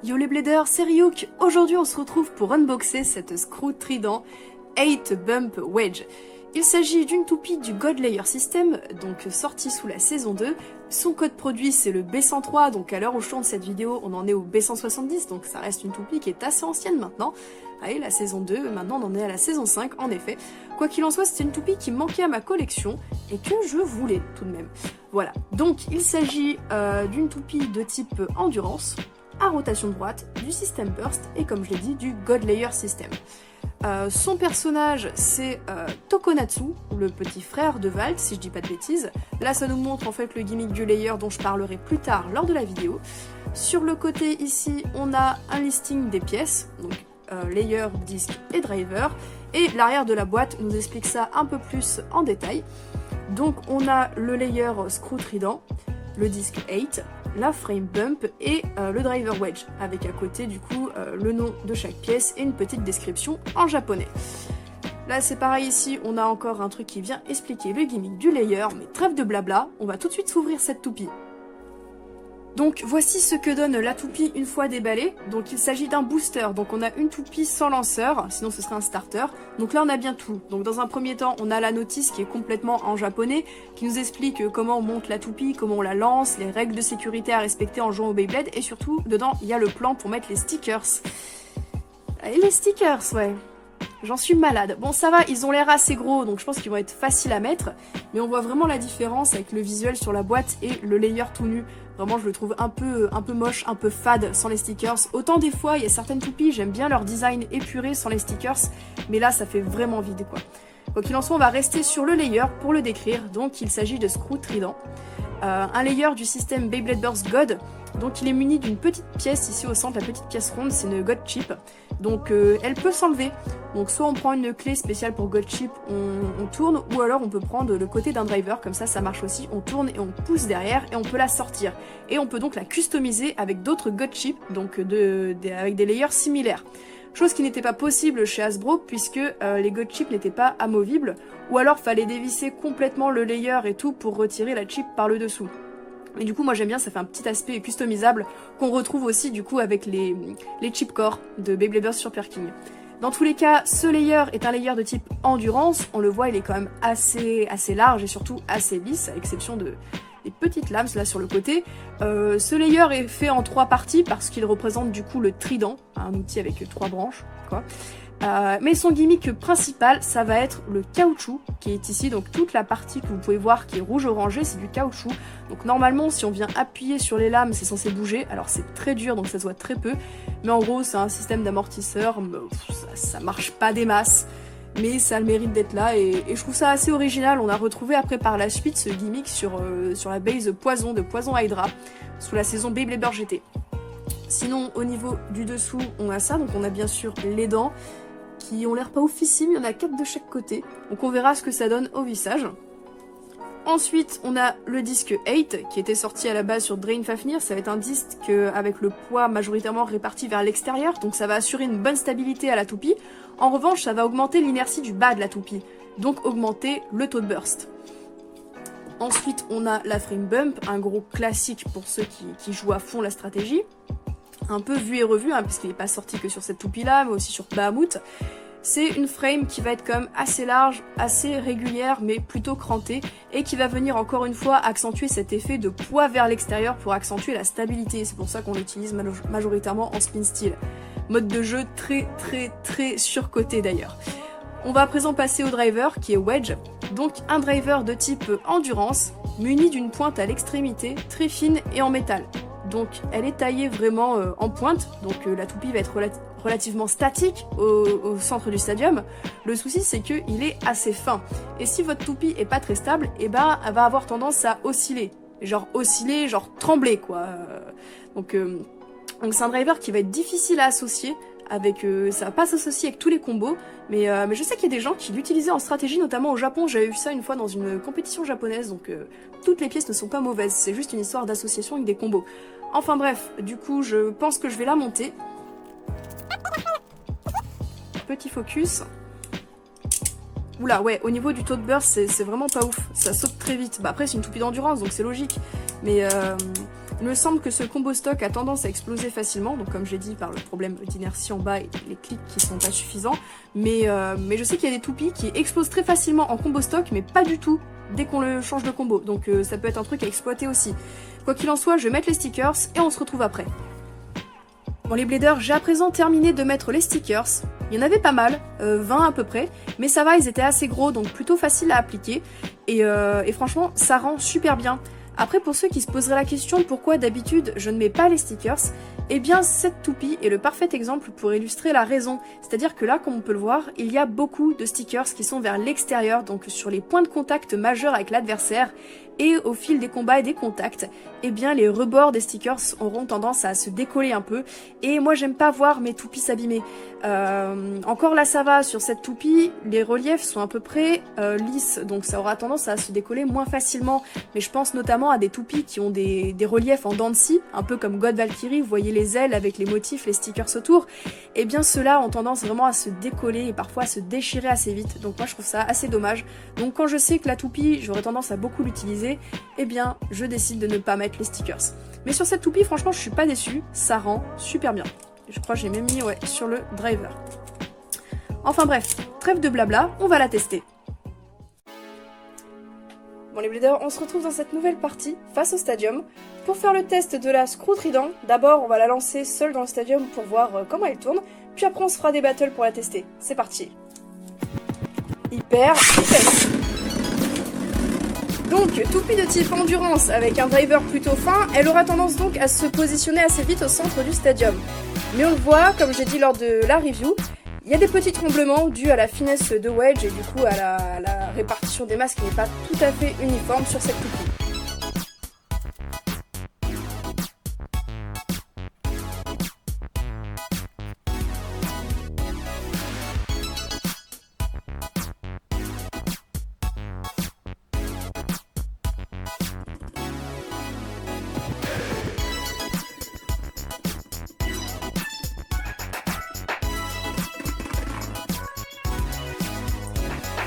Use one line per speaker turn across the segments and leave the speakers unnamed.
Yo les bladers, c'est Ryuk. Aujourd'hui on se retrouve pour unboxer cette Screw Trident 8 Bump Wedge. Il s'agit d'une toupie du God Layer System, donc sortie sous la saison 2. Son code produit c'est le B103, donc à l'heure où je tourne cette vidéo on en est au B170, donc ça reste une toupie qui est assez ancienne maintenant. Allez, la saison 2, maintenant on en est à la saison 5 en effet. Quoi qu'il en soit, c'était une toupie qui manquait à ma collection et que je voulais tout de même. Voilà, donc il s'agit d'une toupie de type endurance, à rotation droite, du système Burst et comme je l'ai dit, du God Layer System. Son personnage c'est Tokonatsu, le petit frère de Valt, si je dis pas de bêtises. Là ça nous montre en fait le gimmick du layer dont je parlerai plus tard lors de la vidéo. Sur le côté ici on a un listing des pièces, donc layer, disque et driver. Et l'arrière de la boîte nous explique ça un peu plus en détail. Donc on a le layer Screw Trident, le disque 8, la frame bump et le driver wedge, avec à côté du coup le nom de chaque pièce et une petite description en japonais. Là c'est pareil ici, on a encore un truc qui vient expliquer le gimmick du layer, mais trêve de blabla, on va tout de suite s'ouvrir cette toupie. Donc voici ce que donne la toupie une fois déballée. Donc il s'agit d'un booster, donc on a une toupie sans lanceur, sinon ce serait un starter. Donc là on a bien tout. Donc dans un premier temps on a la notice qui est complètement en japonais, qui nous explique comment on monte la toupie, comment on la lance, les règles de sécurité à respecter en jouant au Beyblade, et surtout dedans il y a le plan pour mettre les stickers. Et les stickers, ouais. J'en suis malade. Bon ça va, ils ont l'air assez gros, donc je pense qu'ils vont être faciles à mettre, mais on voit vraiment la différence avec le visuel sur la boîte et le layer tout nu. Vraiment je le trouve un peu moche, un peu fade sans les stickers. Autant des fois il y a certaines toupies, j'aime bien leur design épuré sans les stickers, mais là ça fait vraiment vide quoi. Quoi qu'il en soit, on va rester sur le layer pour le décrire. Donc il s'agit de Screw Trident, un layer du système Beyblade Burst God. Donc il est muni d'une petite pièce ici au centre, la petite pièce ronde, c'est une God Chip. Donc elle peut s'enlever. Donc soit on prend une clé spéciale pour God Chip, on tourne, ou alors on peut prendre le côté d'un driver, comme ça marche aussi, on tourne et on pousse derrière et on peut la sortir. Et on peut donc la customiser avec d'autres God Chip, donc avec des layers similaires. Chose qui n'était pas possible chez Hasbro puisque les God Chip n'étaient pas amovibles, ou alors fallait dévisser complètement le layer et tout pour retirer la chip par le dessous. Et du coup moi j'aime bien, ça fait un petit aspect customisable qu'on retrouve aussi du coup avec les chip core de Beyblade Burst Super King. Dans tous les cas, ce layer est un layer de type endurance, on le voit il est quand même assez large et surtout assez lisse, à l'exception des petites lames là sur le côté. Ce layer est fait en 3 parties parce qu'il représente du coup le trident, un outil avec 3 branches quoi. Mais son gimmick principal, ça va être le caoutchouc qui est ici, donc toute la partie que vous pouvez voir qui est rouge-orangé, c'est du caoutchouc. Donc normalement, si on vient appuyer sur les lames, c'est censé bouger, alors c'est très dur, donc ça se voit très peu, mais en gros, c'est un système d'amortisseur, ça marche pas des masses, mais ça a le mérite d'être là, et je trouve ça assez original. On a retrouvé après par la suite ce gimmick sur la base Poison, de Poison Hydra, sous la saison Beyblade Burst GT. Sinon, au niveau du dessous, on a ça, donc on a bien sûr les dents, qui ont l'air pas oufissime, il y en a 4 de chaque côté, donc on verra ce que ça donne au visage. Ensuite, on a le disque 8, qui était sorti à la base sur Drain Fafnir. Ça va être un disque avec le poids majoritairement réparti vers l'extérieur, donc ça va assurer une bonne stabilité à la toupie. En revanche, ça va augmenter l'inertie du bas de la toupie, donc augmenter le taux de burst. Ensuite, on a la frame bump, un gros classique pour ceux qui jouent à fond la stratégie. Un peu vu et revu, hein, puisqu'il n'est pas sorti que sur cette toupie-là, mais aussi sur Bahamut. C'est une frame qui va être quand même assez large, assez régulière, mais plutôt crantée, et qui va venir encore une fois accentuer cet effet de poids vers l'extérieur pour accentuer la stabilité. C'est pour ça qu'on l'utilise majoritairement en spin steel. Mode de jeu très surcoté d'ailleurs. On va à présent passer au driver qui est wedge, donc un driver de type endurance, muni d'une pointe à l'extrémité, très fine et en métal. Donc elle est taillée vraiment en pointe, donc la toupie va être relativement statique au centre du stadium. Le souci c'est qu'il est assez fin, et si votre toupie est pas très stable, et ben elle va avoir tendance à osciller, genre trembler quoi. Donc c'est un driver qui va être difficile à associer avec, ça va pas s'associer avec tous les combos, mais je sais qu'il y a des gens qui l'utilisaient en stratégie, notamment au Japon. J'avais vu ça une fois dans une compétition japonaise, donc toutes les pièces ne sont pas mauvaises, c'est juste une histoire d'association avec des combos. Enfin bref, du coup je pense que je vais la monter. Petit focus. Oula, ouais, au niveau du taux de burst, c'est vraiment pas ouf, ça saute très vite. Bah après c'est une toupie d'endurance, donc c'est logique, mais Il me semble que ce combo stock a tendance à exploser facilement, donc comme j'ai dit, par le problème d'inertie en bas et les clics qui sont pas suffisants. Mais je sais qu'il y a des toupies qui explosent très facilement en combo stock, mais pas du tout dès qu'on le change de combo. Donc ça peut être un truc à exploiter aussi. Quoi qu'il en soit, je vais mettre les stickers et on se retrouve après. Bon les bladers, j'ai à présent terminé de mettre les stickers. Il y en avait pas mal, 20 à peu près, mais ça va, ils étaient assez gros, donc plutôt facile à appliquer. Et franchement, ça rend super bien. Après, pour ceux qui se poseraient la question pourquoi d'habitude je ne mets pas les stickers, eh bien cette toupie est le parfait exemple pour illustrer la raison. C'est-à-dire que là, comme on peut le voir, il y a beaucoup de stickers qui sont vers l'extérieur, donc sur les points de contact majeurs avec l'adversaire. Et au fil des combats et des contacts, eh bien les rebords des stickers auront tendance à se décoller un peu. Et moi j'aime pas voir mes toupies s'abîmer. Encore là ça va, sur cette toupie, les reliefs sont à peu près lisses, donc ça aura tendance à se décoller moins facilement. Mais je pense notamment à des toupies qui ont des reliefs en dents de scie, un peu comme God Valkyrie, vous voyez les ailes avec les motifs, les stickers autour. Eh bien ceux-là ont tendance vraiment à se décoller et parfois à se déchirer assez vite. Donc moi je trouve ça assez dommage. Donc quand je sais que la toupie, j'aurais tendance à beaucoup l'utiliser, eh bien je décide de ne pas mettre les stickers. Mais sur cette toupie, franchement, je suis pas déçue, ça rend super bien. Je crois que j'ai même mis sur le driver. Enfin bref, trêve de blabla, on va la tester. Bon les bladers, on se retrouve dans cette nouvelle partie face au stadium. Pour faire le test de la Screw Trident, d'abord on va la lancer seule dans le stadium pour voir comment elle tourne, puis après on se fera des battles pour la tester. C'est parti. Hyper vitesse. Donc, toupie de type endurance avec un driver plutôt fin, elle aura tendance donc à se positionner assez vite au centre du stadium. Mais on le voit, comme j'ai dit lors de la review, il y a des petits tremblements dus à la finesse de Wedge et du coup à la répartition des masses qui n'est pas tout à fait uniforme sur cette toupie.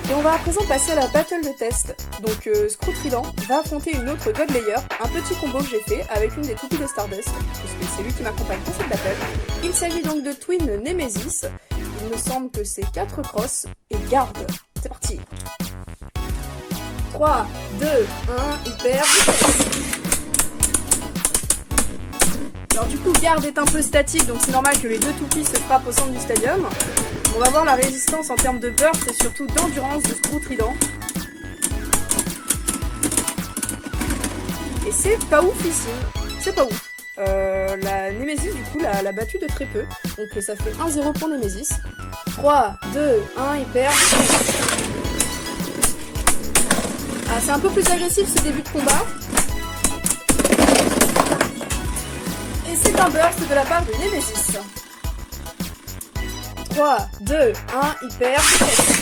Et on va à présent passer à la battle de test. Donc Screw Trident va affronter une autre God Layer, un petit combo que j'ai fait avec une des toupies de Stardust, puisque c'est lui qui m'accompagne pour cette battle. Il s'agit donc de Twin Nemesis. Il me semble que c'est 4 crosses et garde. C'est parti. 3, 2, 1, hyper vitesse. Alors du coup, garde est un peu statique, donc c'est normal que les deux toupies se frappent au centre du stadium. On va voir la résistance en termes de burst et surtout d'endurance de Screw Trident. Et c'est pas oufissime, c'est pas ouf. La Nemesis du coup l'a battue de très peu, donc ça fait 1-0 pour Nemesis. 3, 2, 1, hyper. Ah, c'est un peu plus agressif ce début de combat. Et c'est un burst de la part de Nemesis. 3, 2, 1, hyper vitesse.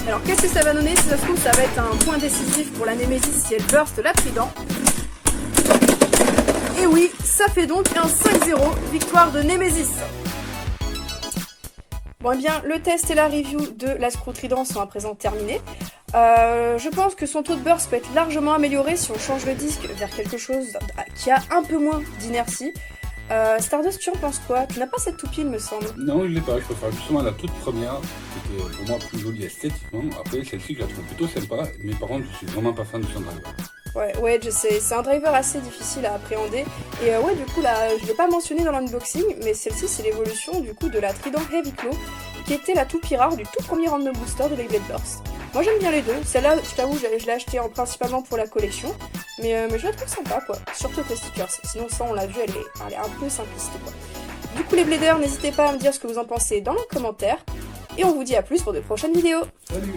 Alors qu'est-ce que ça va donner? Si ça se trouve, ça va être un point décisif pour la Nemesis si elle burst la Trident. Et oui, ça fait donc un 5-0, victoire de Nemesis. Bon eh bien, le test et la review de la Screw Trident sont à présent terminés. Je pense que son taux de burst peut être largement amélioré si on change le disque vers quelque chose qui a un peu moins d'inertie. Stardust, tu en penses quoi? Tu n'as pas cette toupie, il me semble.
Non, je l'ai pas. Je préfère justement la toute première, qui était pour moi plus jolie esthétiquement. Après, celle-ci, je la trouve plutôt sympa. Mais par contre, je suis vraiment pas fan de son driver.
Ouais, je sais, c'est un driver assez difficile à appréhender. Et ouais, du coup, là, je l'ai pas mentionné dans l'unboxing, mais celle-ci, c'est l'évolution du coup de la Trident Heavy Claw, qui était la toupie rare du tout premier random booster de Beyblade Burst. Moi, j'aime bien les deux. Celle-là, je t'avoue, je l'ai achetée principalement pour la collection. Mais je la trouve sympa, quoi. Surtout avec les stickers. Sinon, ça, on l'a vu, elle est un peu simpliste, quoi. Du coup, les bladers, n'hésitez pas à me dire ce que vous en pensez dans les commentaires. Et on vous dit à plus pour de prochaines vidéos.
Salut!